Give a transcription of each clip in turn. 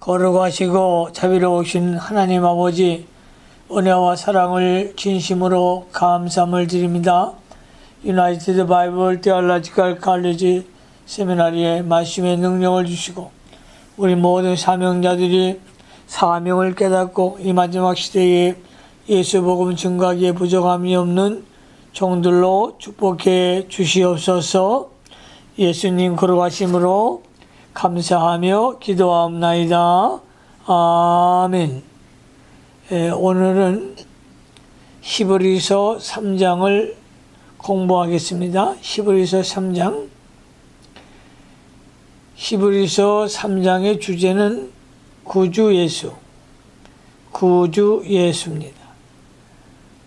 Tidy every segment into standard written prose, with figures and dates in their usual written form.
거룩하시고 자비로우신 하나님 아버지, 은혜와 사랑을 진심으로 감사함을 드립니다. 유나이티드 바이블 테올로지컬 칼리지 세미나리에 말씀의 능력을 주시고 우리 모든 사명자들이 사명을 깨닫고 이 마지막 시대에 예수 복음 증거하기에 부족함이 없는 종들로 축복해 주시옵소서. 예수님 거룩하심으로 감사하며 기도하옵나이다. 아멘. 오늘은 히브리서 3장을 공부하겠습니다. 히브리서 3장. 히브리서 3장의 주제는 구주 예수, 구주 예수입니다.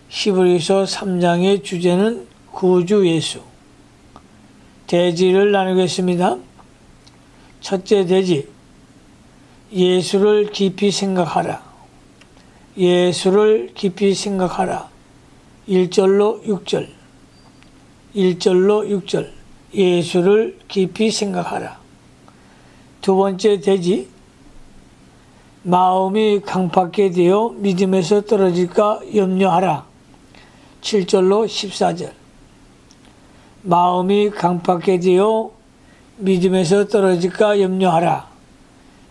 히브리서 3장의 주제는 구주 예수. 대지를 나누겠습니다. 첫째 대지, 예수를 깊이 생각하라. 예수를 깊이 생각하라. 1절로 6절. 1절로 6절. 예수를 깊이 생각하라. 두 번째 대지, 마음이 강팍하게 되어 믿음에서 떨어질까 염려하라. 7절로 14절. 마음이 강팍하게 되어 믿음에서 떨어질까 염려하라.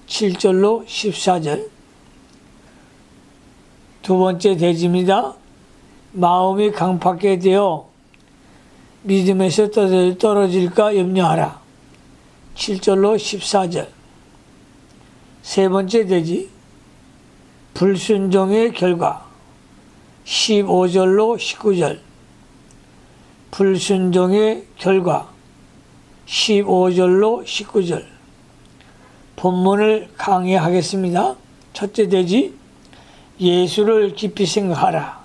7절로 14절. 두 번째 대지입니다. 마음이 강팍하게 되어 믿음에서 떨어질까 염려하라. 7절로 14절. 세 번째 대지, 불순종의 결과. 15절로 19절. 불순종의 결과. 15절로 19절. 본문을 강의하겠습니다. 첫째 대지, 예수를 깊이 생각하라.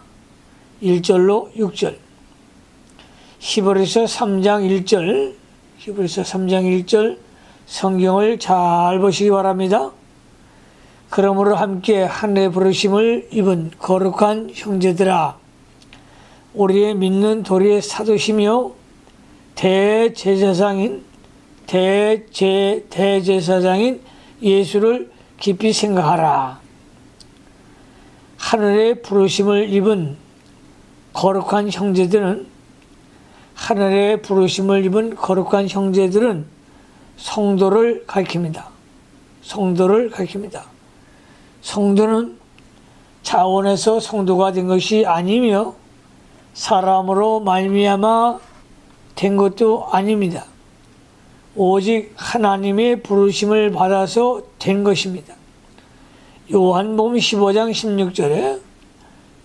1절로 6절. 히브리서 3장 1절. 히브리서 3장 1절 성경을 잘 보시기 바랍니다. 그러므로 함께 하늘의 부르심을 입은 거룩한 형제들아, 우리의 믿는 도리의 사도시며 대제사장인 예수를 깊이 생각하라. 하늘의 부르심을 입은 거룩한 형제들은, 하늘의 부르심을 입은 거룩한 형제들은 성도를 가리킵니다. 성도를 가리킵니다. 성도는 자원에서 성도가 된 것이 아니며 사람으로 말미암아 된 것도 아닙니다. 오직 하나님의 부르심을 받아서 된 것입니다. 요한복음 15장 16절에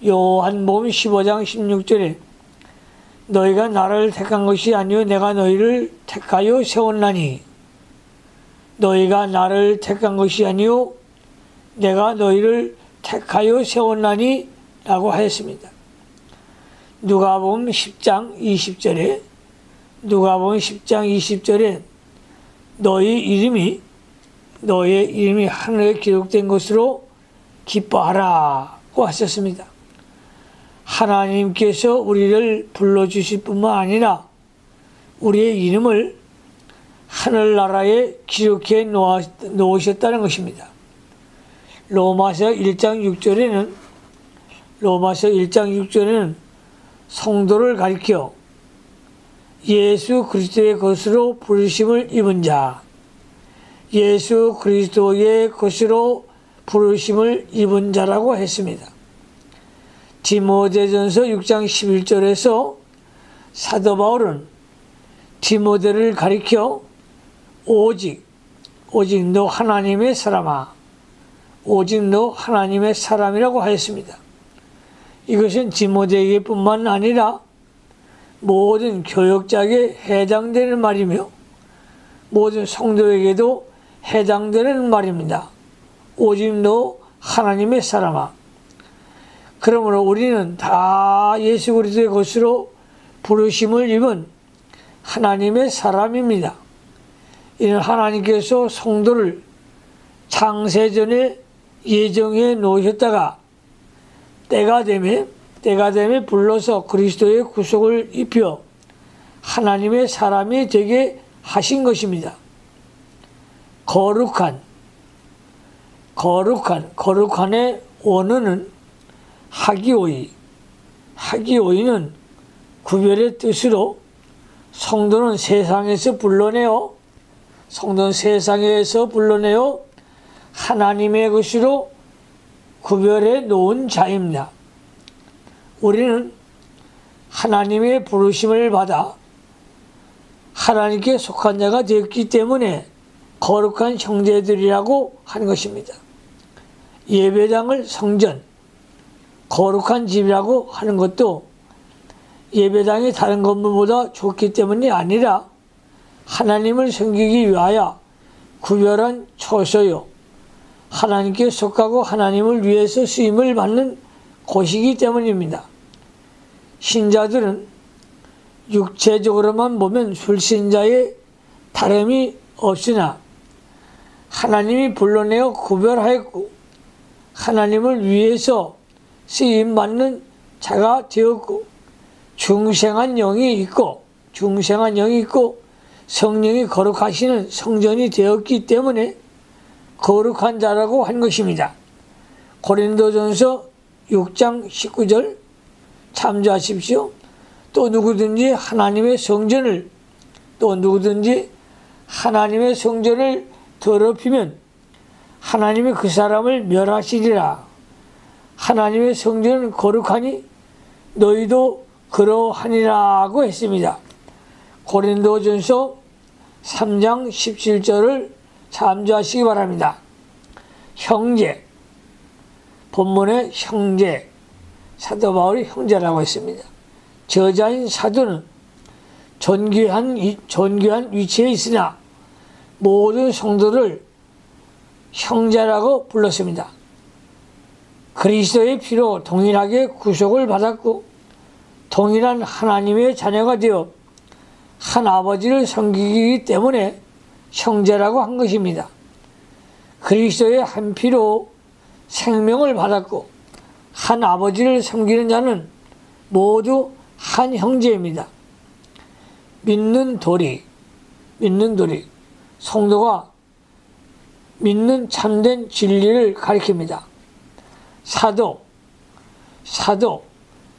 요한복음 15장 16절에 너희가 나를 택한 것이 아니요 내가 너희를 택하여 세웠나니, 너희가 나를 택한 것이 아니요 내가 너희를 택하여 세웠나니 라고 하였습니다. 누가복음 10장 20절에 누가복음 10장 20절에 너희의 이름이 하늘에 기록된 것으로 기뻐하라고 하셨습니다. 하나님께서 우리를 불러주실 뿐만 아니라 우리의 이름을 하늘나라에 기록해 놓으셨다는 것입니다. 로마서 1장 6절에는 성도를 가리켜 예수 그리스도의 것으로 부르심을 입은 자, 예수 그리스도의 것으로 부르심을 입은 자라고 했습니다. 디모데전서 6장 11절에서 사도 바울은 디모데를 가리켜 오직 너 하나님의 사람아, 오직 너 하나님의 사람이라고 하였습니다. 이것은 디모데에게 뿐만 아니라 모든 교역자에게 해당되는 말이며 모든 성도에게도 해당되는 말입니다. 오직 너 하나님의 사람아. 그러므로 우리는 다 예수 그리스도의 것으로 부르심을 입은 하나님의 사람입니다. 이는 하나님께서 성도를 창세전에 예정해 놓으셨다가 때가 되매 불러서 그리스도의 구속을 입혀 하나님의 사람이 되게 하신 것입니다. 거룩한 거룩한의 원어는 하기오이. 하기오이는 구별의 뜻으로 성도는 세상에서 불러내어 하나님의 것으로 구별해 놓은 자입니다. 우리는 하나님의 부르심을 받아 하나님께 속한 자가 되었기 때문에 거룩한 형제들이라고 하는 것입니다. 예배당을 성전, 거룩한 집이라고 하는 것도 예배당이 다른 건물보다 좋기 때문이 아니라 하나님을 섬기기 위하여 구별한 처소요, 하나님께 속하고 하나님을 위해서 쓰임을 받는 곳이기 때문입니다. 신자들은 육체적으로만 보면 불신자의 다름이 없으나 하나님이 불러내어 구별하였고 하나님을 위해서 쓰임받는 자가 되었고 중생한 영이 있고 성령이 거룩하시는 성전이 되었기 때문에 거룩한 자라고 한 것입니다. 고린도전서 6장 19절 참조하십시오. 또 누구든지 하나님의 성전을 더럽히면 하나님이 그 사람을 멸하시리라. 하나님의 성전은 거룩하니 너희도 그러하니라고 했습니다. 고린도전서 3장 17절을 참조하시기 바랍니다. 형제, 본문에 형제, 사도 바울이 형제라고 했습니다. 저자인 사도는 존귀한 위치에 있으나 모든 성도를 형제라고 불렀습니다. 그리스도의 피로 동일하게 구속을 받았고 동일한 하나님의 자녀가 되어 한 아버지를 섬기기 때문에 형제라고 한 것입니다. 그리스도의 한 피로 생명을 받았고 한 아버지를 섬기는 자는 모두 한 형제입니다. 믿는 도리, 성도가 믿는 참된 진리를 가리킵니다.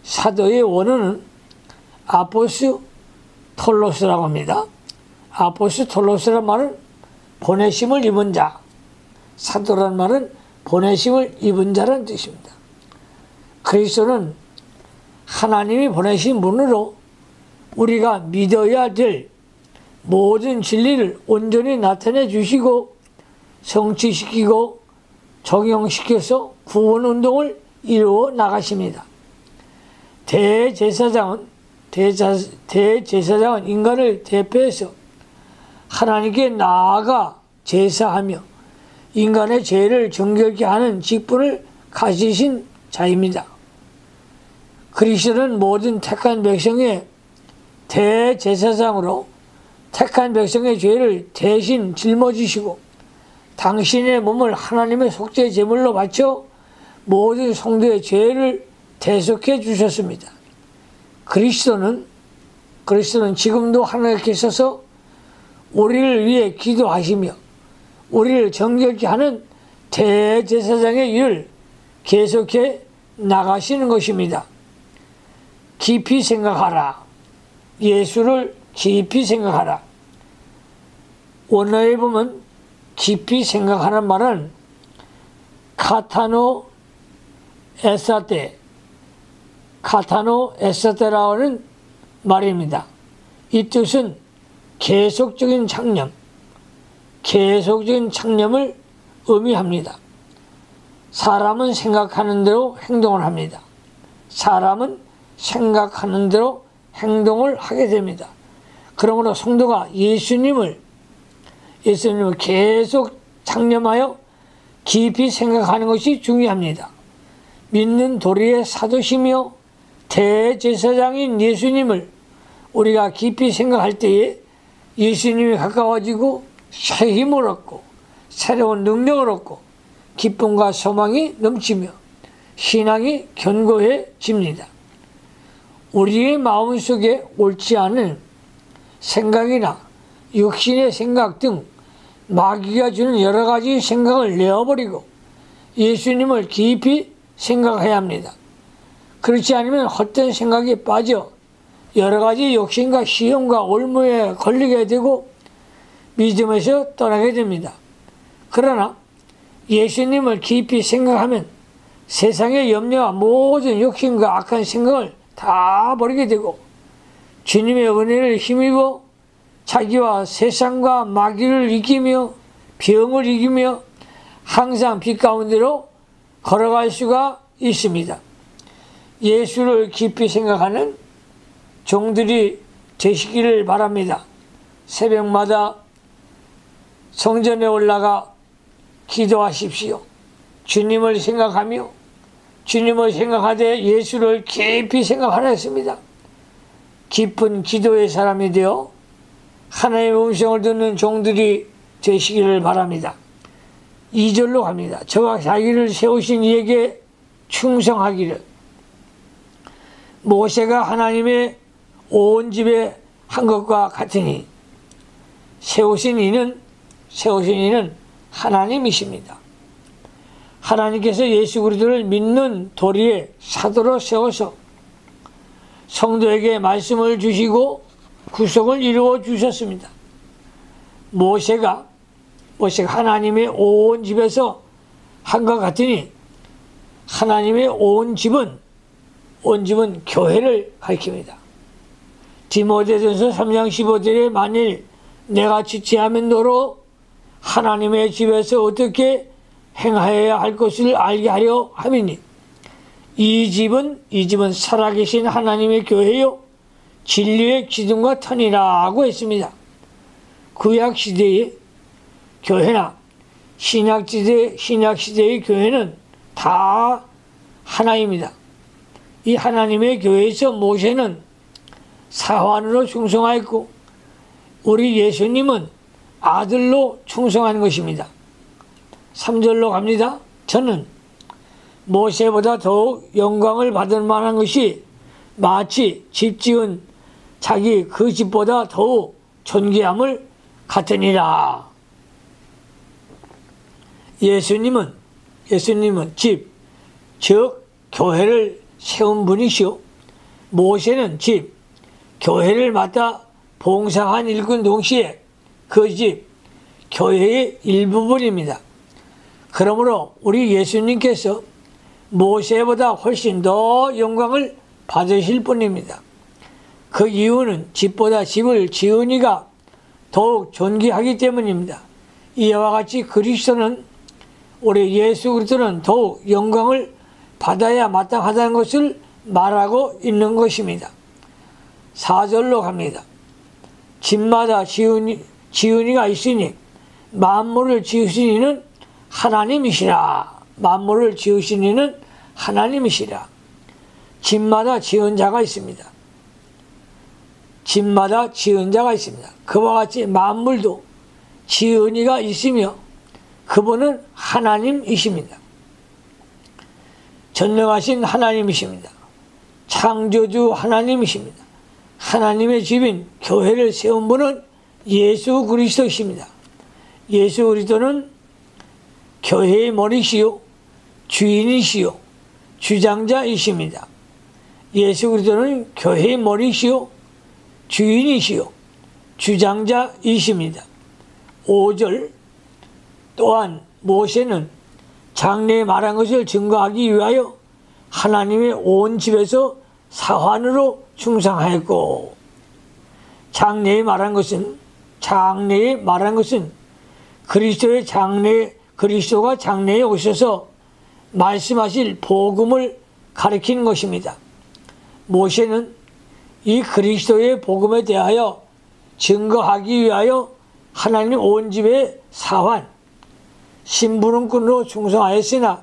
사도의 원어는 아포스톨로스라고 합니다. 아포스톨로스란 말은 보내심을 입은 자, 사도란 말은 보내심을 입은 자라는 뜻입니다. 그리스도는 하나님이 보내신 분으로 우리가 믿어야 될 모든 진리를 온전히 나타내 주시고 성취시키고 적용시켜서 구원운동을 이루어 나가십니다. 대제사장은 인간을 대표해서 하나님께 나아가 제사하며 인간의 죄를 정결케 하는 직분을 가지신 자입니다. 그리스도는 모든 택한 백성의 대제사장으로 택한 백성의 죄를 대신 짊어지시고 당신의 몸을 하나님의 속죄 제물로 바쳐 모든 성도의 죄를 대속해 주셨습니다. 그리스도는 지금도 하나님께 있어서 우리를 위해 기도하시며 우리를 정결케 하는 대제사장의 일을 계속해 나가시는 것입니다. 깊이 생각하라. 예수를 깊이 생각하라. 원어에 보면 깊이 생각하는 말은 카타노 에사테라는 말입니다. 이 뜻은 계속적인 창념을 의미합니다. 사람은 생각하는 대로 행동을 합니다. 사람은 생각하는 대로 행동을 하게 됩니다. 그러므로 성도가 예수님을 계속 창념하여 깊이 생각하는 것이 중요합니다. 믿는 도리의 사도시며 대제사장인 예수님을 우리가 깊이 생각할 때에 예수님이 가까워지고 새 힘을 얻고 새로운 능력을 얻고 기쁨과 소망이 넘치며 신앙이 견고해집니다. 우리의 마음속에 옳지 않은 생각이나 육신의 생각 등 마귀가 주는 여러 가지 생각을 내어버리고 예수님을 깊이 생각해야 합니다. 그렇지 않으면 헛된 생각에 빠져 여러 가지 욕심과 시험과 올무에 걸리게 되고 믿음에서 떠나게 됩니다. 그러나 예수님을 깊이 생각하면 세상의 염려와 모든 욕심과 악한 생각을 다 버리게 되고 주님의 은혜를 힘입어 자기와 세상과 마귀를 이기며 병을 이기며 항상 빛 가운데로 걸어갈 수가 있습니다. 예수를 깊이 생각하는 종들이 되시기를 바랍니다. 새벽마다 성전에 올라가 기도하십시오. 주님을 생각하며 주님을 생각하되 예수를 깊이 생각하라 했습니다. 깊은 기도의 사람이 되어 하나님의 음성을 듣는 종들이 되시기를 바랍니다. 2절로 갑니다. 저가 자기를 세우신 이에게 충성하기를. 모세가 하나님의 온 집에 한 것과 같으니 세우신 이는 하나님이십니다. 하나님께서 예수 그리스도를 믿는 도리의 사도로 세워서 성도에게 말씀을 주시고 구속을 이루어 주셨습니다. 모세가 하나님의 온 집에서 한 것 같으니 하나님의 온 집은 교회를 가리킵니다. 디모데전서 3장 15절에 만일 내가 지체하면 너로 하나님의 집에서 어떻게 행하여야 할 것을 알게 하려 함이니 이 집은 살아계신 하나님의 교회요 진리의 기둥과 터니라고 했습니다. 구약시대의 교회나 신약시대의 교회는 다 하나입니다. 이 하나님의 교회에서 모세는 사환으로 충성하였고 우리 예수님은 아들로 충성한 것입니다. 3절로 갑니다. 저는 모세보다 더욱 영광을 받을 만한 것이 마치 집 지은 자기 그 집보다 더욱 존귀함을 같으니라. 예수님은 집, 즉 교회를 세운 분이시오. 모세는 집, 교회를 맡아 봉사한 일꾼 동시에 그 집, 교회의 일부분입니다. 그러므로 우리 예수님께서 모세보다 훨씬 더 영광을 받으실 분입니다. 그 이유는 집보다 집을 지은 이가 더욱 존귀하기 때문입니다. 이와 같이 우리 예수 그리스도는 더욱 영광을 받아야 마땅하다는 것을 말하고 있는 것입니다. 4절로 갑니다. 집마다 지은이가 있으니 만물을 지으신 이는 하나님이시라. 만물을 지으신 이는 하나님이시라. 집마다 지은 자가 있습니다. 집마다 지은 자가 있습니다. 그와 같이 만물도 지은 이가 있으며 그분은 하나님이십니다. 전능하신 하나님이십니다. 창조주 하나님이십니다. 하나님의 집인 교회를 세운 분은 예수 그리스도이십니다. 예수 그리스도는 교회의 머리시요 주인이시요 주장자이십니다. 예수 그리스도는 교회의 머리시요 주인이시요 주장자이십니다. 5절 또한 모세는 장래에 말한 것을 증거하기 위하여 하나님의 온 집에서 사환으로 충성하였고, 장래에 말한 것은 그리스도가 장래에 오셔서 말씀하실 복음을 가리키는 것입니다. 모세는 이 그리스도의 복음에 대하여 증거하기 위하여 하나님 온 집의 사환, 심부름꾼으로 충성하였으나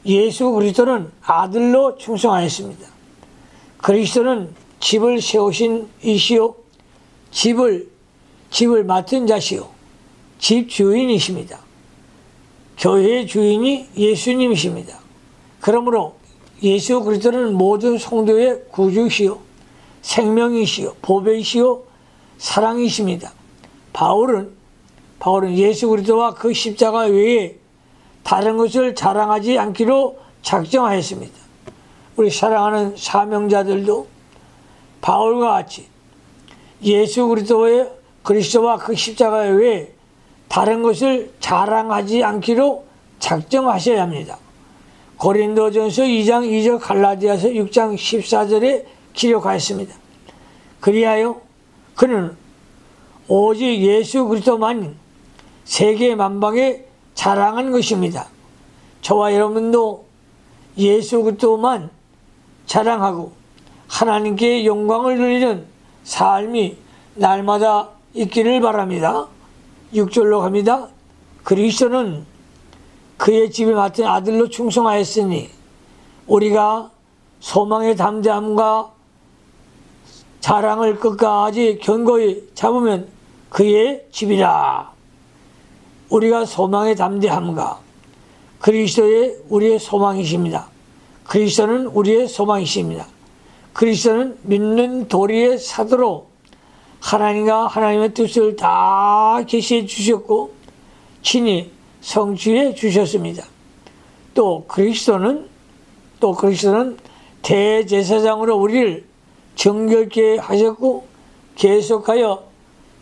예수 그리스도는 아들로 충성하였습니다. 그리스도는 집을 세우신 이시요 집을 맡은 자시요 집 주인이십니다. 교회의 주인이 예수님이십니다. 그러므로 예수 그리스도는 모든 성도의 구주시요 생명이시요 보배이시요 사랑이십니다. 바울은 예수 그리스도와 그 십자가 외에 다른 것을 자랑하지 않기로 작정하였습니다. 우리 사랑하는 사명자들도 바울과 같이 예수 그리스도와 그 십자가 외에 다른 것을 자랑하지 않기로 작정하셔야 합니다. 고린도전서 2장 2절, 갈라디아서 6장 14절에 기록하였습니다. 그리하여 그는 오직 예수 그리스도만 세계 만방에 자랑한 것입니다. 저와 여러분도 예수 그리스도만 자랑하고 하나님께 영광을 돌리는 삶이 날마다 있기를 바랍니다. 6절로 갑니다. 그리스도는 그의 집에 맡은 아들로 충성하였으니 우리가 소망의 담대함과 자랑을 끝까지 견고히 잡으면 그의 집이라. 우리가 소망의 담대함과 그리스도의 우리의 소망이십니다. 그리스도는 우리의 소망이십니다. 그리스도는 믿는 도리의 사도로 하나님과 하나님의 뜻을 다 계시해 주셨고 친히 성취해 주셨습니다. 또 그리스도는 대제사장으로 우리를 정결케 하셨고 계속하여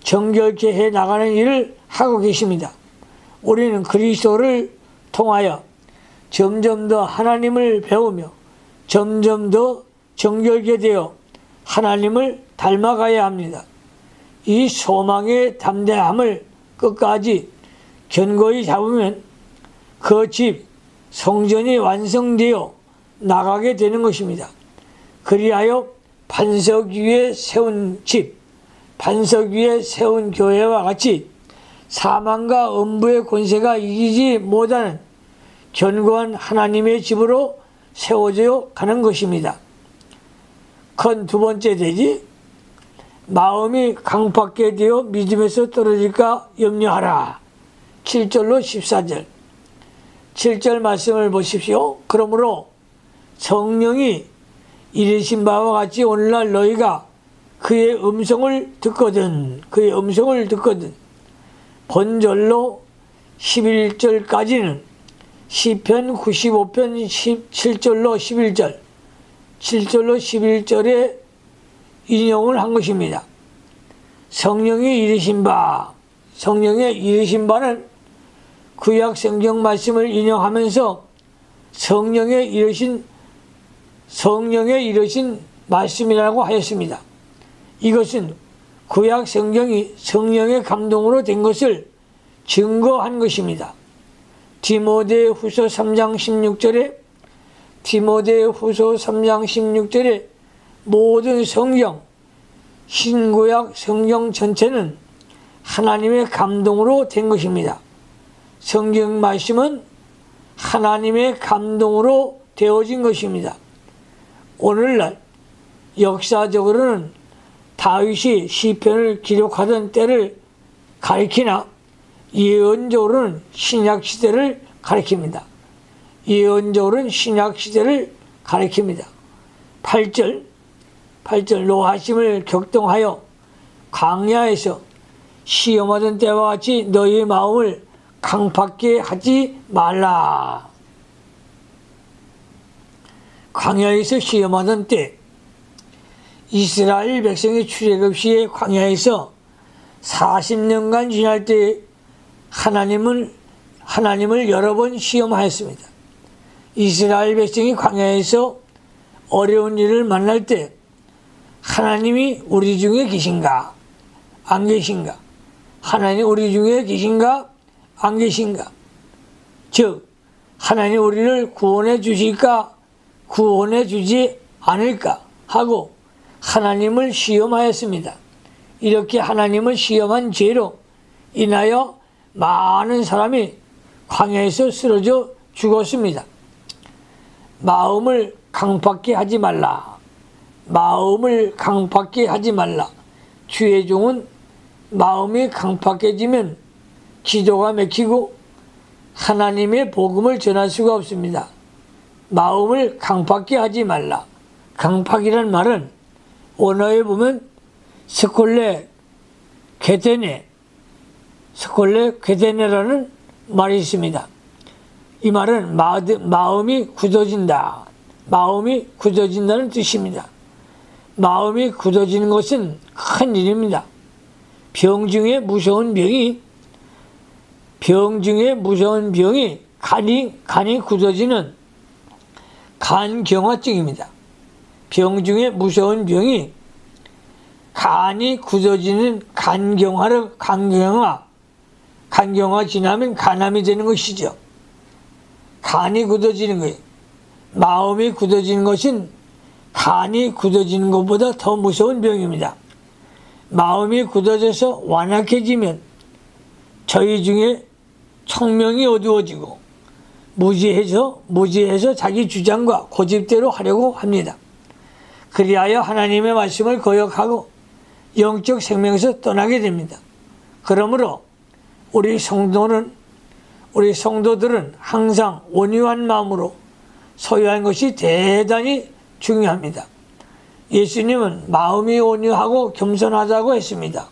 정결케 해 나가는 일을 하고 계십니다. 우리는 그리스도를 통하여 점점 더 하나님을 배우며 점점 더 정결케 되어 하나님을 닮아가야 합니다. 이 소망의 담대함을 끝까지 견고히 잡으면 그 집, 성전이 완성되어 나가게 되는 것입니다. 그리하여 반석 위에 세운 집, 반석 위에 세운 교회와 같이 사망과 음부의 권세가 이기지 못하는 견고한 하나님의 집으로 세워져 가는 것입니다. 큰 두 번째 대지, 마음이 강팍게 되어 믿음에서 떨어질까 염려하라. 7절로 14절. 7절 말씀을 보십시오. 그러므로 성령이 이르신 바와 같이 오늘날 너희가 그의 음성을 듣거든 본절로 11절까지는 시편 95편 7절로 11절 7절로 11절에 인용을 한 것입니다. 성령이 이르신 바는 구약 성경 말씀을 인용하면서 성령의 이르신 말씀이라고 하였습니다. 이것은 구약 성경이 성령의 감동으로 된 것을 증거한 것입니다. 디모데후서 3장 16절에 모든 성경, 신구약 성경 전체는 하나님의 감동으로 된 것입니다. 성경 말씀은 하나님의 감동으로 되어진 것입니다. 오늘날 역사적으로는 다윗이 시편을 기록하던 때를 가리키나 예언적으로는 신약시대를 가리킵니다. 8절 노하심을 격동하여 광야에서 시험하던 때와 같이 너희의 마음을 강팍게 하지 말라. 광야에서 시험하던 때 이스라엘 백성의 출애굽 시에 광야에서 40년간 지날 때 하나님을 여러 번 시험하였습니다. 이스라엘 백성이 광야에서 어려운 일을 만날 때 하나님이 우리 중에 계신가 안 계신가, 하나님 우리 중에 계신가 안 계신가, 즉 하나님 우리를 구원해 주실까 구원해 주지 않을까 하고 하나님을 시험하였습니다. 이렇게 하나님을 시험한 죄로 인하여 많은 사람이 광야에서 쓰러져 죽었습니다. 마음을 강팍게 하지 말라. 주의 종은 마음이 강팍해지면 기도가 막히고 하나님의 복음을 전할 수가 없습니다. 마음을 강팍게 하지 말라. 강팍이란 말은 원어에 보면 스콜레 게데네라는 말이 있습니다. 이 말은 마음이 굳어진다. 마음이 굳어진다는 뜻입니다. 마음이 굳어지는 것은 큰 일입니다. 병 중에 무서운 병이 간이 굳어지는 간경화증입니다. 병 중에 무서운 병이 간이 굳어지는 간경화 지나면 간암이 되는 것이죠. 간이 굳어지는 거예요. 마음이 굳어지는 것은 간이 굳어지는 것보다 더 무서운 병입니다. 마음이 굳어져서 완악해지면 저희 중에 청명이 어두워지고 무지해서 자기 주장과 고집대로 하려고 합니다. 그리하여 하나님의 말씀을 거역하고 영적 생명에서 떠나게 됩니다. 그러므로 우리 성도들은 항상 온유한 마음으로 소유한 것이 대단히 중요합니다. 예수님은 마음이 온유하고 겸손하다고 했습니다.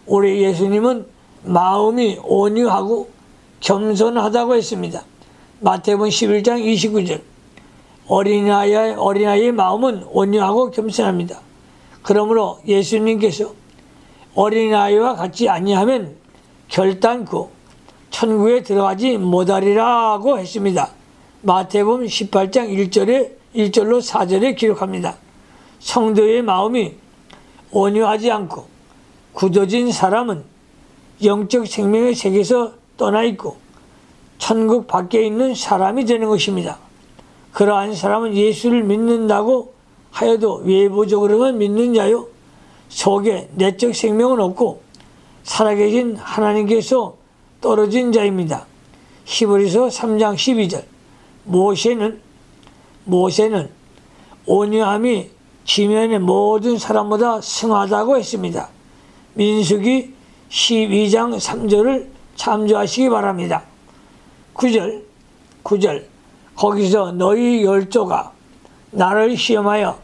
우리 예수님은 마음이 온유하고 겸손하다고 했습니다. 마태복음 11장 29절 어린아이의 마음은 온유하고 겸손합니다. 그러므로 예수님께서 어린아이와 같지 아니하면 결단코 천국에 들어가지 못하리라고 했습니다. 마태복음 18장 1절로 4절에 기록합니다. 성도의 마음이 온유하지 않고 굳어진 사람은 영적 생명의 세계에서 떠나 있고 천국 밖에 있는 사람이 되는 것입니다. 그러한 사람은 예수를 믿는다고 하여도 외부적으로만 믿는 자요 속에 내적 생명은 없고 살아계신 하나님께서 떨어진 자입니다. 히브리서 3장 12절 모세는 온유함이 지면의 모든 사람보다 승하다고 했습니다. 민수기 12장 3절을 참조하시기 바랍니다. 9절 거기서 너희 열조가 나를 시험하여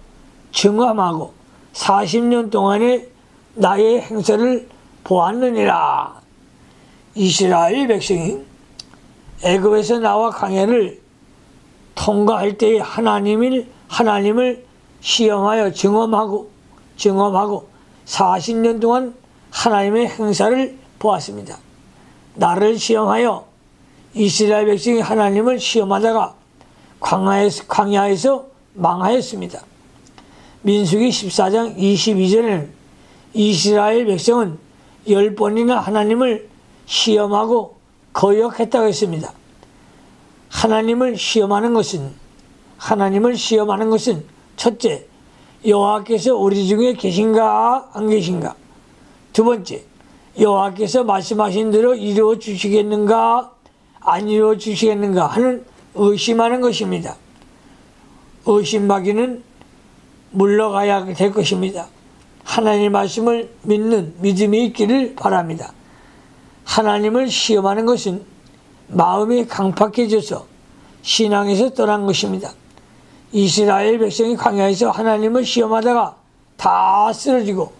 증함하고 40년 동안의 나의 행사를 보았느니라. 이스라엘 백성이 애굽에서 나와 광야를 통과할 때에 하나님을 시험하여 증험하고 40년 동안 하나님의 행사를 보았습니다. 나를 시험하여 이스라엘 백성이 하나님을 시험하다가 광야에서 망하였습니다. 민수기 14장 22절에는 이스라엘 백성은 10번이나 하나님을 시험하고 거역했다고 했습니다. 하나님을 시험하는 것은 첫째, 여호와께서 우리 중에 계신가 안 계신가? 두 번째, 여호와께서 말씀하신 대로 이루어 주시겠는가 안 이루어 주시겠는가 하는 의심하는 것입니다. 의심하기는 물러가야 될 것입니다. 하나님의 말씀을 믿는 믿음이 있기를 바랍니다. 하나님을 시험하는 것은 마음이 강팍해져서 신앙에서 떠난 것입니다. 이스라엘 백성이 광야에서 하나님을 시험하다가 다 쓰러지고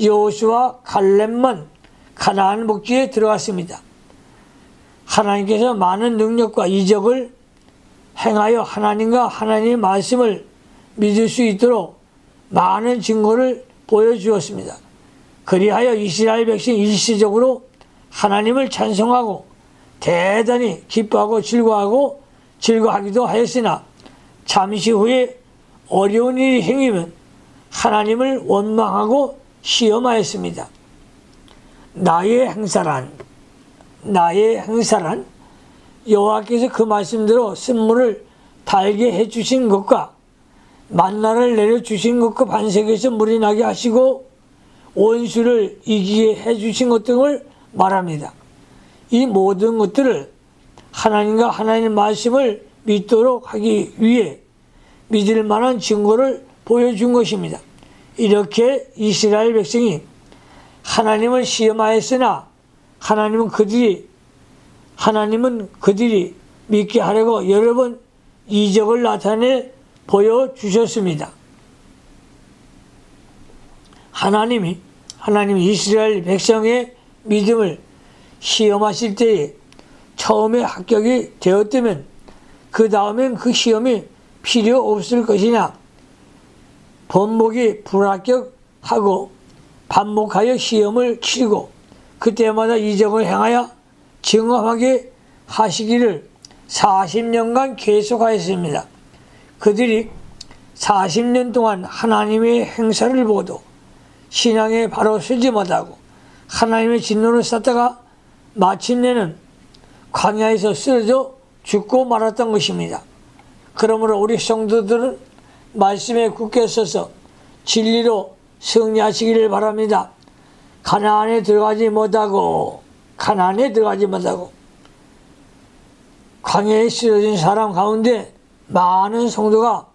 여호수아 갈렙만 가나안 복지에 들어갔습니다. 하나님께서 많은 능력과 이적을 행하여 하나님과 하나님의 말씀을 믿을 수 있도록 많은 증거를 보여주었습니다. 그리하여 이스라엘 백성이 일시적으로 하나님을 찬송하고 대단히 기뻐하고 즐거워하기도 하였으나 잠시 후에 어려운 일이 생기면 하나님을 원망하고 시험하였습니다. 나의 행사란 여호와께서 그 말씀대로 쓴물을 달게 해주신 것과 만나를 내려주신 것과 반석에서 물이 나게 하시고 원수를 이기게 해주신 것 등을 말합니다. 이 모든 것들을 하나님과 하나님의 말씀을 믿도록 하기 위해 믿을 만한 증거를 보여준 것입니다. 이렇게 이스라엘 백성이 하나님을 시험하였으나 하나님은 그들이 믿게 하려고 여러 번 이적을 나타내 보여주셨습니다. 하나님이 이스라엘 백성의 믿음을 시험하실 때에 처음에 합격이 되었다면 그 다음엔 그 시험이 필요 없을 것이냐, 번복이 불합격하고 반복하여 시험을 치르고 그때마다 이적을 행하여 증험하게 하시기를 40년간 계속하였습니다. 그들이 40년 동안 하나님의 행사를 보고도 신앙에 바로 서지 못하고 하나님의 진노를 쌓다가 마침내는 광야에서 쓰러져 죽고 말았던 것입니다. 그러므로 우리 성도들은 말씀에 굳게 서서 진리로 승리하시기를 바랍니다. 가나안에 들어가지 못하고 광야에 쓰러진 사람 가운데 많은 성도가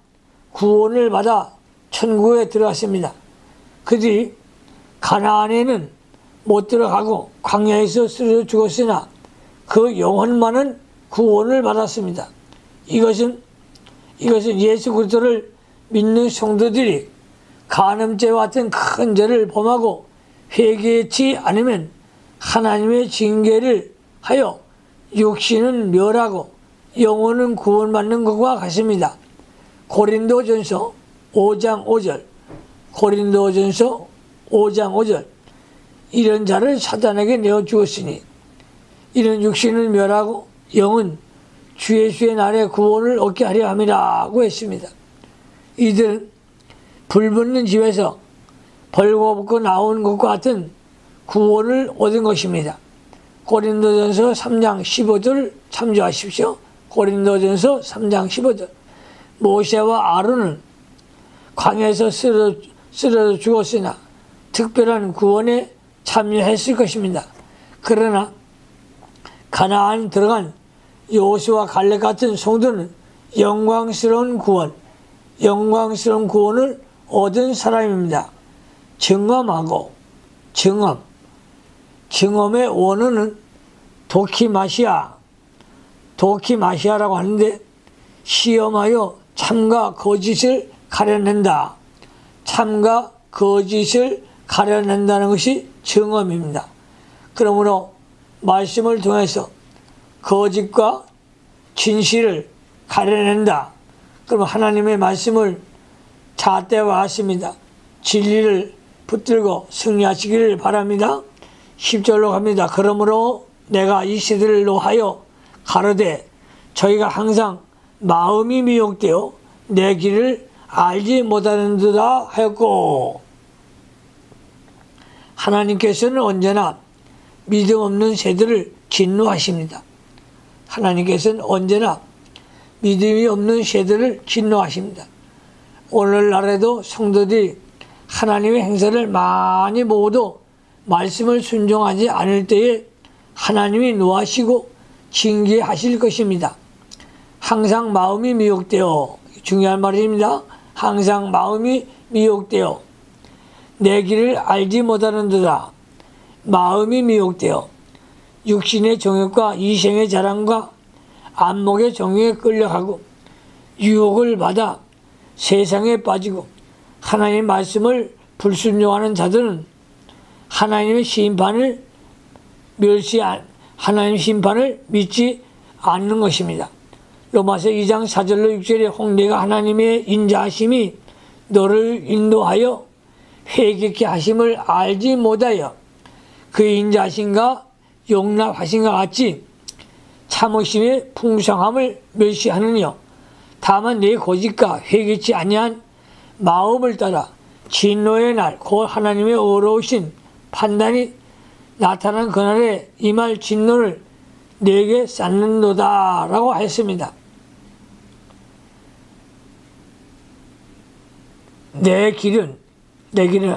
구원을 받아 천국에 들어갔습니다. 그들이 가나안에는 못 들어가고 광야에서 쓰러져 죽었으나 그 영혼만은 구원을 받았습니다. 이것은 예수 그리스도를 믿는 성도들이 간음죄와 같은 큰 죄를 범하고 회개치 않으면 하나님의 징계를 하여 육신은 멸하고 영혼은 구원받는 것과 같습니다. 고린도전서 5장 5절 이런 자를 사단에게 내어주었으니 이는 육신을 멸하고 영은 주 예수의 날에 구원을 얻게 하려 함이라고 했습니다. 이들은 불붙는 집에서 벌거벗고 나온 것과 같은 구원을 얻은 것입니다. 고린도전서 3장 15절 참조하십시오. 고린도전서 3장 15절. 모세와 아론은 광야에서 쓰러져 죽었으나 특별한 구원에 참여했을 것입니다. 그러나 가나안 들어간 여호수아 갈렙 같은 성도는 영광스러운 구원을 얻은 사람입니다. 증험의 원어는 도키마시아라고 하는데 시험하여 참과 거짓을 가려낸다. 참과 거짓을 가려낸다는 것이 증험입니다. 그러므로 말씀을 통해서 거짓과 진실을 가려낸다. 그러면 하나님의 말씀을 잣대와 같습니다. 진리를 붙들고 승리하시기를 바랍니다. 10절로 갑니다. 그러므로 내가 이 세대를 노하여 가로되 저희가 항상 마음이 미혹되어 내 길을 알지 못하는도다 하였고, 하나님께서는 언제나 믿음 없는 세대를 진노하십니다. 하나님께서는 언제나 믿음이 없는 세대를 진노하십니다. 오늘날에도 성도들이 하나님의 행사를 많이 보고도 말씀을 순종하지 않을 때에 하나님이 노하시고 징계하실 것입니다. 항상 마음이 미혹되어, 중요한 말입니다. 항상 마음이 미혹되어 내 길을 알지 못하는도다. 마음이 미혹되어 육신의 정욕과 이생의 자랑과 안목의 정욕에 끌려가고 유혹을 받아 세상에 빠지고 하나님의 말씀을 불순종하는 자들은 하나님의 심판을 믿지 않는 것입니다. 로마서 2장 4절로 6절에 홍대가 하나님의 인자하심이 너를 인도하여 회개케 하심을 알지 못하여 그 인자하심과 용납하심과 같이 참으심의 풍성함을 멸시하느뇨. 다만 내 고집과 회개치 아니한 마음을 따라 진노의 날 곧 하나님의 어려우신 판단이 나타난 그날에 임할 진노를 내게 쌓는도다 라고 했습니다. 내 길은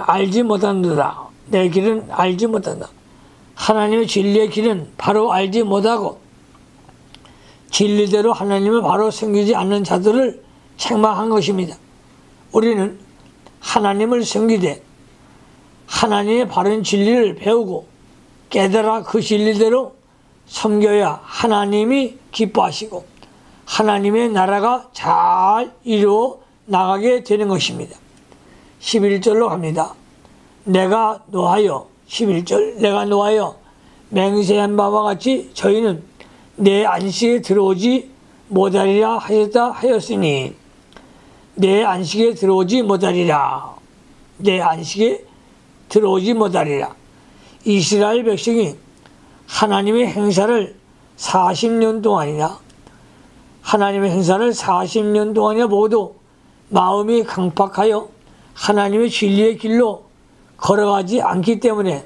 알지 못한다. 내 길은 알지 못한다. 하나님의 진리의 길은 바로 알지 못하고 진리대로 하나님을 바로 섬기지 않는 자들을 책망한 것입니다. 우리는 하나님을 섬기되 하나님의 바른 진리를 배우고 깨달아 그 진리대로 섬겨야 하나님이 기뻐하시고 하나님의 나라가 잘 이루어 나가게 되는 것입니다. 11절로 갑니다. 내가 노하여 11절 내가 노하여 맹세한 바와 같이 저희는 내 안식에 들어오지 못하리라 하셨다 하였으니 내 안식에 들어오지 못하리라. 내 안식에 들어오지 못하리라. 이스라엘 백성이 하나님의 행사를 40년 동안이나 하나님의 행사를 40년 동안이나 모두 마음이 강팍하여 하나님의 진리의 길로 걸어가지 않기 때문에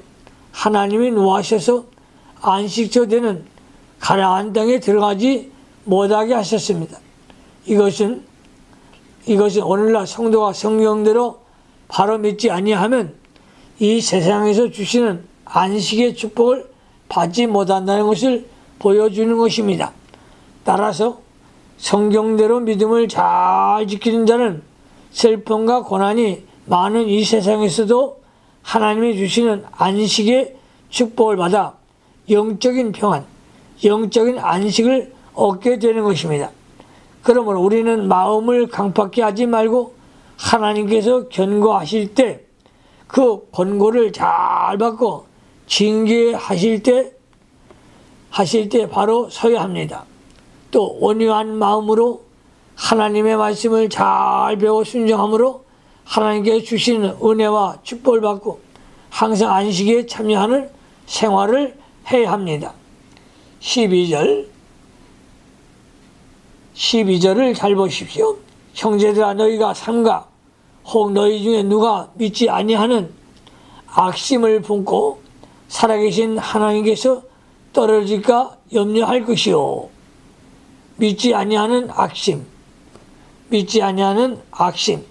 하나님이 노하셔서 안식처 되는 가나안 땅에 들어가지 못하게 하셨습니다. 이것은 오늘날 성도가 성경대로 바로 믿지 아니하면 이 세상에서 주시는 안식의 축복을 받지 못한다는 것을 보여주는 것입니다. 따라서 성경대로 믿음을 잘 지키는 자는 슬픔과 고난이 많은 이 세상에서도 하나님이 주시는 안식의 축복을 받아 영적인 평안, 영적인 안식을 얻게 되는 것입니다. 그러므로 우리는 마음을 강팍케 하지 말고 하나님께서 권고하실 때 그 권고를 잘 받고 징계하실 때 바로 서야 합니다. 또 온유한 마음으로 하나님의 말씀을 잘 배워 순종함으로 하나님께 주시는 은혜와 축복을 받고 항상 안식에 참여하는 생활을 해야 합니다. 12절을 잘 보십시오. 형제들아 너희가 삼가 혹 너희 중에 누가 믿지 아니하는 악심을 품고 살아계신 하나님께서 떨어질까 염려할 것이요. 믿지 아니하는 악심, 믿지 아니하는 악심,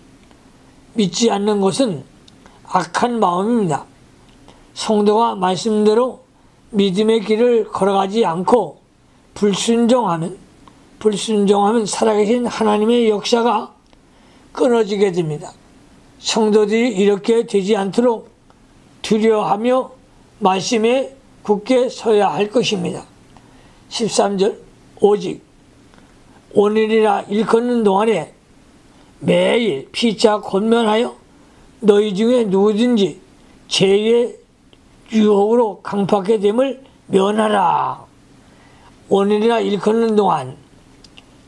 믿지 않는 것은 악한 마음입니다. 성도가 말씀대로 믿음의 길을 걸어가지 않고 불순종하면 살아계신 하나님의 역사가 끊어지게 됩니다. 성도들이 이렇게 되지 않도록 두려워하며 말씀에 굳게 서야 할 것입니다. 13절 오직 오늘이라 일컫는 동안에 매일 피차 권면하여 너희 중에 누구든지 죄의 유혹으로 강팍하게 됨을 면하라. 오늘이라 일컫는 동안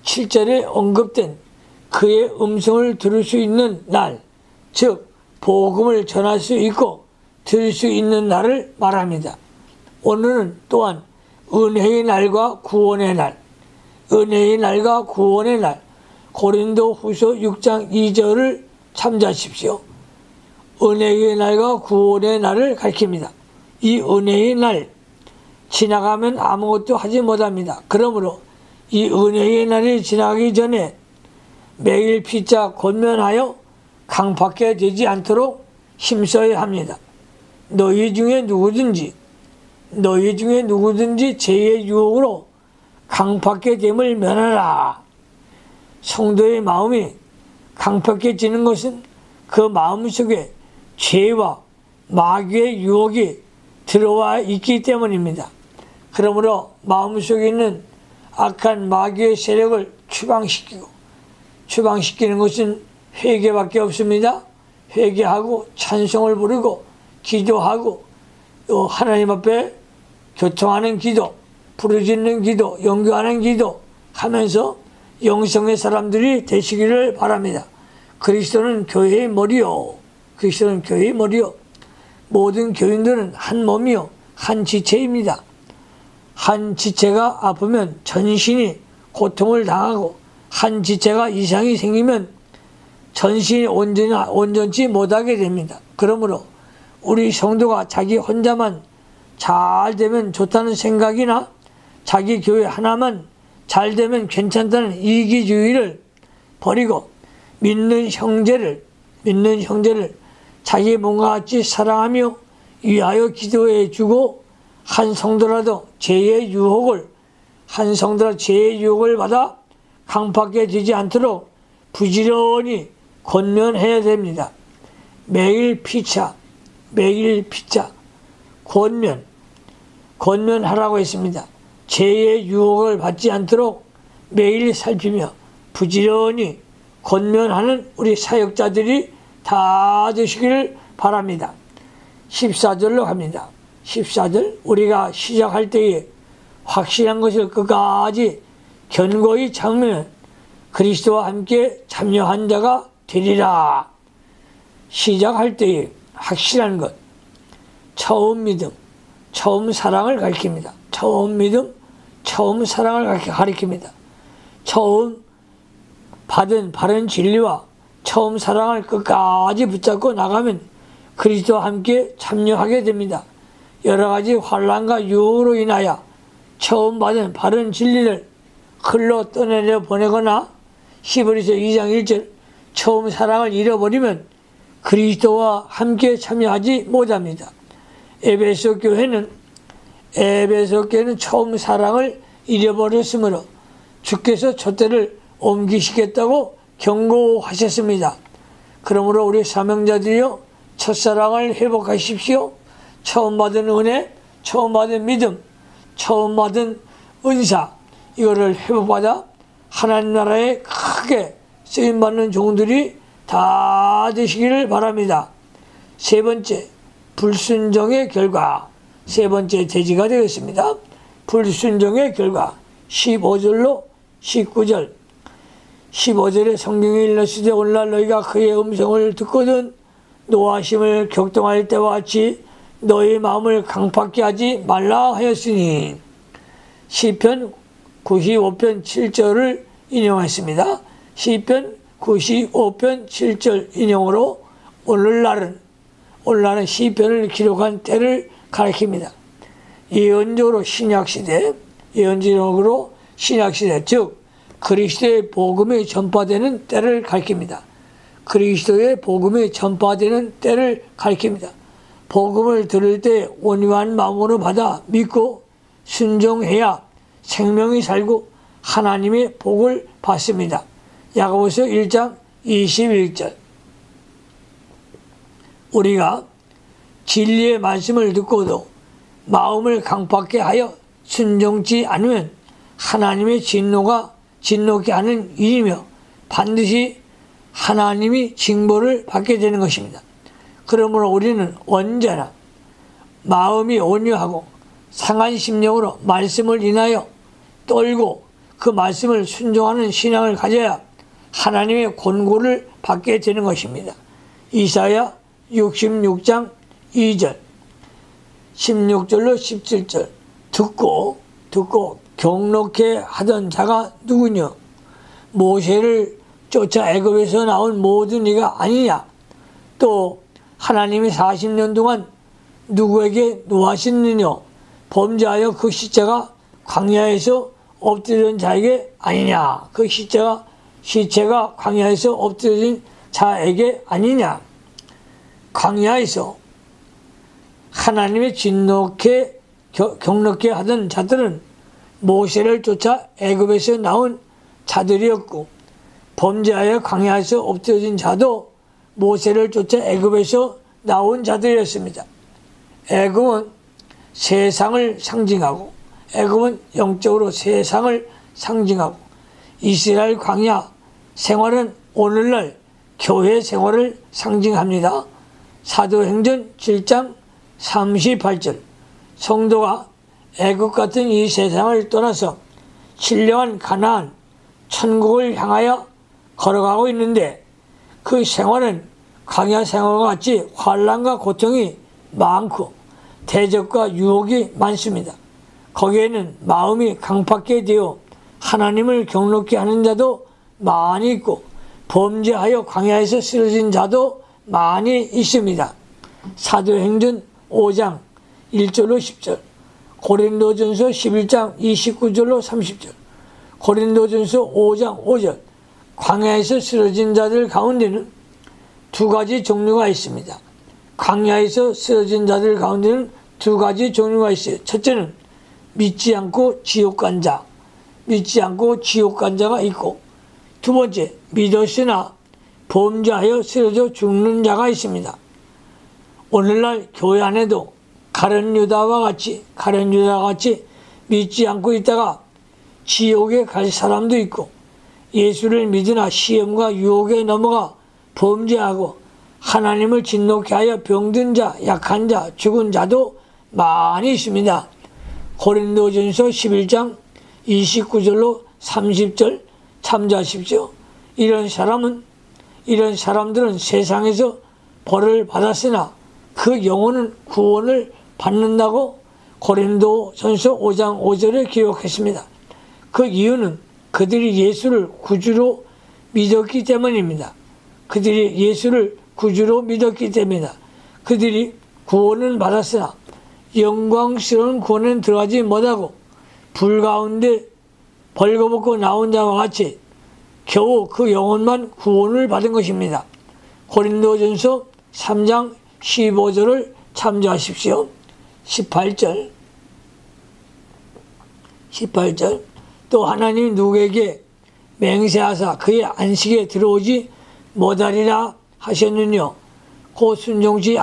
7절에 언급된 그의 음성을 들을 수 있는 날, 즉 복음을 전할 수 있고 들을 수 있는 날을 말합니다. 오늘은 또한 은혜의 날과 구원의 날, 은혜의 날과 구원의 날, 고린도 후서 6장 2절을 참조하십시오. 은혜의 날과 구원의 날을 가리킵니다. 이 은혜의 날 지나가면 아무것도 하지 못합니다. 그러므로 이 은혜의 날이 지나가기 전에 매일 피차 권면하여 강팍하게 되지 않도록 힘써야 합니다. 너희 중에 누구든지 죄의 유혹으로 강팍하게 됨을 면하라. 성도의 마음이 강팍해지는 것은 그 마음 속에 죄와 마귀의 유혹이 들어와 있기 때문입니다. 그러므로 마음속에 있는 악한 마귀의 세력을 추방시키는 것은 회개밖에 없습니다. 회개하고 찬송을 부르고 기도하고 또 하나님 앞에 교통하는 기도, 부르짖는 기도, 연교하는 기도 하면서 영성의 사람들이 되시기를 바랍니다. 그리스도는 교회의 머리요. 모든 교인들은 한 몸이요 한 지체입니다. 한 지체가 아프면 전신이 고통을 당하고 한 지체가 이상이 생기면 전신이 온전치 못하게 됩니다. 그러므로 우리 성도가 자기 혼자만 잘 되면 좋다는 생각이나 자기 교회 하나만 잘 되면 괜찮다는 이기주의를 버리고 믿는 형제를 자기 몸과 같이 사랑하며 위하여 기도해 주고 한 성도라도 죄의 유혹을 받아 강팍하게 되지 않도록 부지런히 권면해야 됩니다. 매일 피차 권면하라고 했습니다. 죄의 유혹을 받지 않도록 매일 살피며 부지런히 권면하는 우리 사역자들이 다 되시기를 바랍니다. 14절로 갑니다. 14절 우리가 시작할 때에 확실한 것을 끝까지 견고히 참으면 그리스도와 함께 참여한 자가 되리라. 시작할 때의 확실한 것, 처음 믿음, 처음 사랑을 가리킵니다. 처음 믿음, 처음 사랑을 가리킵니다. 처음 받은 바른 진리와 처음 사랑을 끝까지 붙잡고 나가면 그리스도와 함께 참여하게 됩니다. 여러 가지 환난과 유혹으로 인하여 처음 받은 바른 진리를 흘러 떠내려 보내거나 히브리서 2장 1절 처음 사랑을 잃어버리면 그리스도와 함께 참여하지 못합니다. 에베소 교회는 처음 사랑을 잃어버렸으므로 주께서 촛대를 옮기시겠다고 경고하셨습니다. 그러므로 우리 사명자들이여 첫사랑을 회복하십시오. 처음 받은 은혜, 처음 받은 믿음, 처음 받은 은사, 이거를 회복받아 하나님 나라에 크게 쓰임받는 종들이 다 되시기를 바랍니다. 세 번째, 불순종의 결과. 세 번째 대지가 되겠습니다. 불순종의 결과. 15절로 19절. 15절에 성경에 일렀으되 오늘날 너희가 그의 음성을 듣거든 노하심을 격동할 때와 같이 너희 마음을 강팍게 하지 말라 하였으니. 시편 95편 7절을 인용했습니다. 시편 95편 7절 인용으로 오늘날은 시편을 기록한 때를 가리킵니다. 예언적으로 신약시대, 즉 그리스도의 복음이 전파되는 때를 가리킵니다. 그리스도의 복음이 전파되는 때를 가리킵니다. 복음을 들을 때 온유한 마음으로 받아 믿고 순종해야 생명이 살고 하나님의 복을 받습니다. 야고보서 1장 21절. 우리가 진리의 말씀을 듣고도 마음을 강팍게 하여 순종치 않으면 하나님의 진노케 하는 일이며 반드시 하나님이 징벌을 받게 되는 것입니다. 그러므로 우리는 언제나 마음이 온유하고 상한 심령으로 말씀을 인하여 떨고 그 말씀을 순종하는 신앙을 가져야 하나님의 권고를 받게 되는 것입니다. 이사야 66장 2절 16절로 17절 듣고 경록해 하던 자가 누구냐? 모세를 쫓아 애굽에서 나온 모든 이가 아니냐? 또 하나님이 40년 동안 누구에게 노하셨느냐? 범죄하여 그 시체가 광야에서 엎드려진 자에게 아니냐? 그 시체가 광야에서 엎드려진 자에게 아니냐? 광야에서 하나님의 경록해 하던 자들은 모세를 쫓아 애굽에서 나온 자들이었고 범죄하여 광야에서 엎드려진 자도 모세를 쫓아 애굽에서 나온 자들이었습니다. 애굽은 세상을 상징하고 애굽은 영적으로 세상을 상징하고 이스라엘 광야 생활은 오늘날 교회 생활을 상징합니다. 사도행전 7장 38절 성도가 애굽 같은 이 세상을 떠나서 신령한 가나안 천국을 향하여 걸어가고 있는데 그 생활은 광야 생활과 같이 환난과 고통이 많고 대적과 유혹이 많습니다. 거기에는 마음이 강팍게 되어 하나님을 경록케 하는 자도 많이 있고 범죄하여 광야에서 쓰러진 자도 많이 있습니다. 사도행전 5장 1절로 10절 고린도전서 11장 29절로 30절 고린도전서 5장 5절 광야에서 쓰러진 자들 가운데는 두 가지 종류가 있습니다. 광야에서 쓰러진 자들 가운데는 두 가지 종류가 있어요. 첫째는 믿지 않고 지옥 간 자, 가 있고 두 번째 믿었으나 범죄하여 쓰러져 죽는 자가 있습니다. 오늘날 교회 안에도 가룟 유다와 같이 믿지 않고 있다가 지옥에 갈 사람도 있고 예수를 믿으나 시험과 유혹에 넘어가 범죄하고 하나님을 진노케 하여 병든 자, 약한 자, 죽은 자도 많이 있습니다. 고린도전서 11장 29절로 30절 참조하십시오. 이런 사람들은 세상에서 벌을 받았으나 그 영혼은 구원을 받는다고 고린도전서 5장 5절에 기록했습니다. 그 이유는 그들이 예수를 구주로 믿었기 때문입니다. 그들이 예수를 구주로 믿었기 때문이다. 그들이 구원은 받았으나 영광스러운 구원은 들어가지 못하고 불 가운데 벌거벗고 나온 자와 같이 겨우 그 영혼만 구원을 받은 것입니다. 고린도전서 3장 15절을 참조하십시오. 18절 또 하나님이 누구에게 맹세하사 그의 안식에 들어오지 못하리라 하셨느뇨 곧 순종치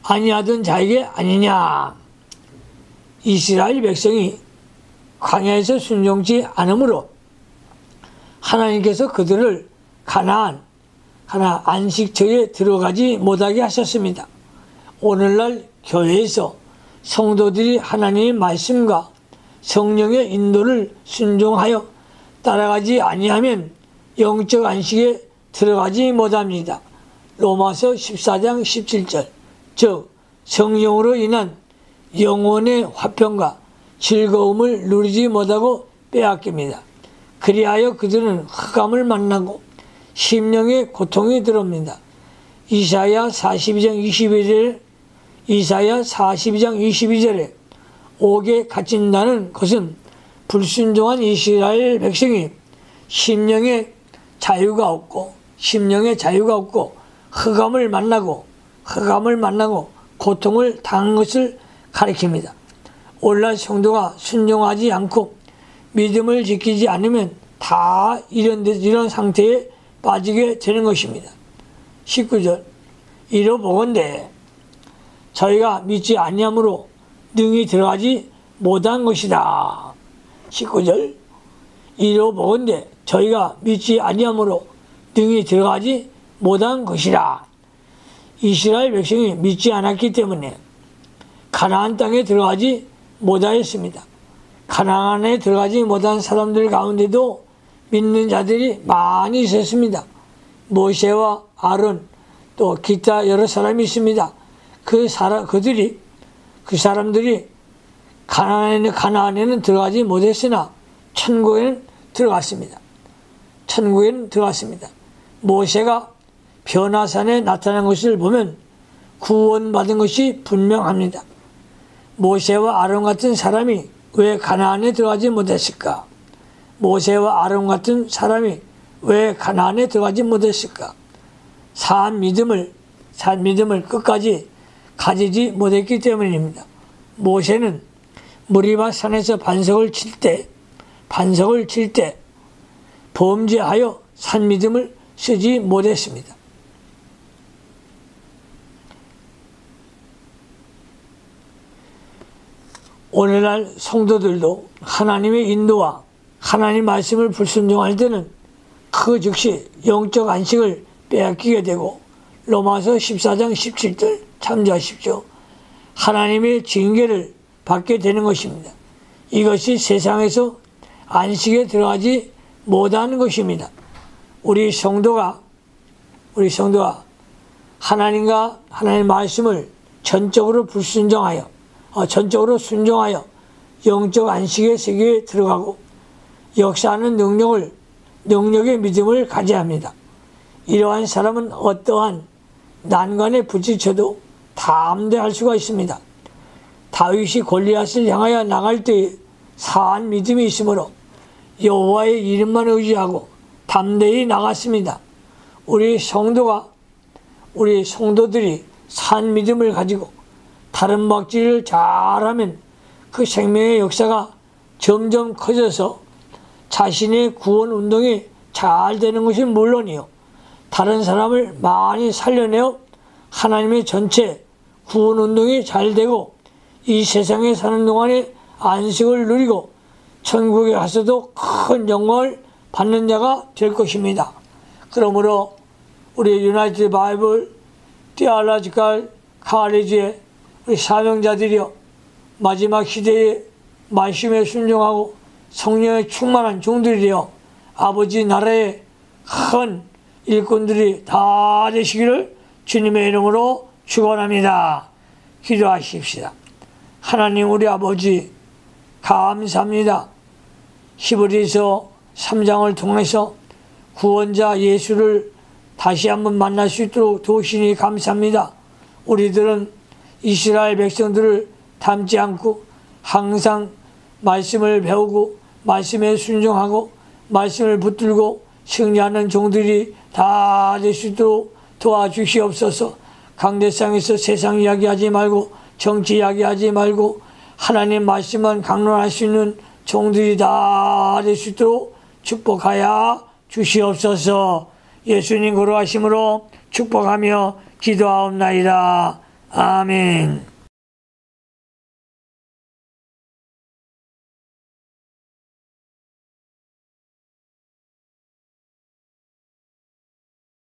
아니하던 자에게 아니냐. 이스라엘 백성이 광야에서 순종치 않으므로 하나님께서 그들을 가나안 안식처에 들어가지 못하게 하셨습니다. 오늘날 교회에서 성도들이 하나님의 말씀과 성령의 인도를 순종하여 따라가지 아니하면 영적 안식에 들어가지 못합니다. 로마서 14장 17절 즉 성령으로 인한 영혼의 화평과 즐거움을 누리지 못하고 빼앗깁니다. 그리하여 그들은 흑암을 만나고 심령의 고통이 들어옵니다. 이사야 42장 22절에 옥에 갇힌다는 것은 불순종한 이스라엘 백성이 심령의 자유가 없고 흑암을 만나고 고통을 당한 것을 가리킵니다. 오늘날 성도가 순종하지 않고 믿음을 지키지 않으면 다 이런 상태에 빠지게 되는 것입니다. 19절 이러보건대 저희가 믿지 아니함으로 능히 들어가지 못한 것이다. 19절 이러보건대 저희가 믿지 아니함으로 능히 들어가지 못한 것이라. 이스라엘 백성이 믿지 않았기 때문에 가나안 땅에 들어가지 못하였습니다. 가나안에 들어가지 못한 사람들 가운데도 믿는 자들이 많이 있었습니다. 모세와 아론 또 기타 여러 사람이 있습니다. 그 사람들이 가나안에는 들어가지 못했으나 천국에는 들어갔습니다. 모세가 변화산에 나타난 것을 보면 구원받은 것이 분명합니다. 모세와 아론 같은 사람이 왜 가나안에 들어가지 못했을까? 산 믿음을 끝까지 가지지 못했기 때문입니다. 모세는 무리바 산에서 반석을 칠 때 범죄하여 산 믿음을 쓰지 못했습니다. 오늘날 성도들도 하나님의 인도와 하나님 말씀을 불순종할 때는 그 즉시 영적 안식을 빼앗기게 되고 로마서 14장 17절 참조하십시오. 하나님의 징계를 받게 되는 것입니다. 이것이 세상에서 안식에 들어가지 못하는 것입니다. 우리 성도가 하나님과 하나님의 말씀을 전적으로 순종하여 영적 안식의 세계에 들어가고 역사하는 능력의 믿음을 가져야 합니다. 이러한 사람은 어떠한 난관에 부딪혀도 담대할 수가 있습니다. 다윗이 골리앗을 향하여 나갈 때에 사한 믿음이 있으므로 여호와의 이름만 의지하고 담대히 나갔습니다. 우리 성도들이 산 믿음을 가지고 다른 박질을 잘하면 그 생명의 역사가 점점 커져서 자신의 구원 운동이 잘 되는 것이 물론이요, 다른 사람을 많이 살려내어 하나님의 전체 구원 운동이 잘 되고 이 세상에 사는 동안에 안식을 누리고 천국에 가서도 큰 영광을 받는 자가 될 것입니다. 그러므로 우리 유나이티드 바이블 티올로지컬 칼리지의 우리 사명자들이여, 마지막 시대에 말씀에 순종하고 성령에 충만한 종들이 되어 아버지 나라의 큰 일꾼들이 다 되시기를 주님의 이름으로 축원합니다. 기도하십시다. 하나님 우리 아버지 감사합니다. 히브리서 3장을 통해서 구원자 예수를 다시 한번 만날 수 있도록 도우시니 감사합니다. 우리들은 이스라엘 백성들을 닮지 않고 항상 말씀을 배우고 말씀에 순종하고 말씀을 붙들고 승리하는 종들이 다 될 수 있도록 도와주시옵소서. 강대상에서 세상 이야기하지 말고 정치 이야기하지 말고 하나님 말씀만 강론할 수 있는 종들이 다 될 수 있도록 축복하여 주시옵소서. 예수님 거룩하심으로 축복하며 기도하옵나이다. 아멘.